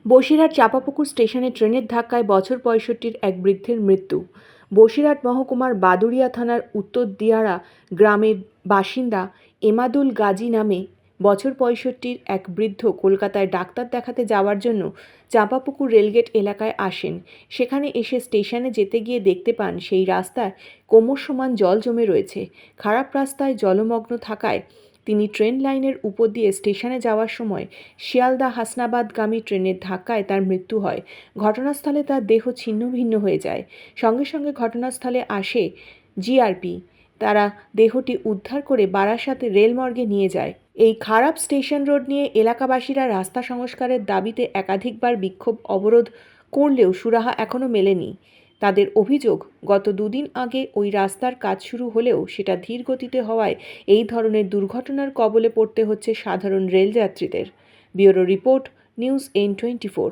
বসিরহাট চাঁপাপুকুর স্টেশনে ট্রেনের ধাক্কায় বছর ৬৫-র এক বৃদ্ধের মৃত্যু। বসিরহাট মহকুমার বাদুড়িয়া থানার উত্তর দিয়াড়া গ্রামের বাসিন্দা এমাদুল গাজী নামে বছর ৬৫-র এক বৃদ্ধ কলকাতায় ডাক্তার দেখাতে যাওয়ার জন্য চাঁপাপুকুর রেলগেট এলাকায় আসেন। সেখানে এসে স্টেশনে যেতে গিয়ে দেখতে পান সেই রাস্তায় কোমর সমান জল জমে রয়েছে। খারাপ রাস্তায় জলমগ্ন থাকায় তিনি ট্রেন লাইনের উপর দিয়ে স্টেশনে যাওয়ার সময় শিয়ালদা হাসনাবাদগামী ট্রেনের ধাক্কায় তার মৃত্যু হয়। ঘটনাস্থলে তার দেহ ছিন্নভিন্ন হয়ে যায়। সঙ্গে সঙ্গে ঘটনাস্থলে আসে জিআরপি। তারা দেহটি উদ্ধার করে বারাসাতে রেলমর্গে নিয়ে যায়। এই খারাপ স্টেশন রোড নিয়ে এলাকাবাসীরা রাস্তা সংস্কারের দাবিতে একাধিকবার বিক্ষোভ অবরোধ করলেও সুরাহা এখনও মেলেনি। তাদের অভিযোগ, গত দুদিন আগে ওই রাস্তার কাজ শুরু হলেও সেটা ধীর গতিতে হওয়ায় এই ধরনের দুর্ঘটনার কবলে পড়তে হচ্ছে সাধারণ রেলযাত্রীদের। Bureau report, news N24।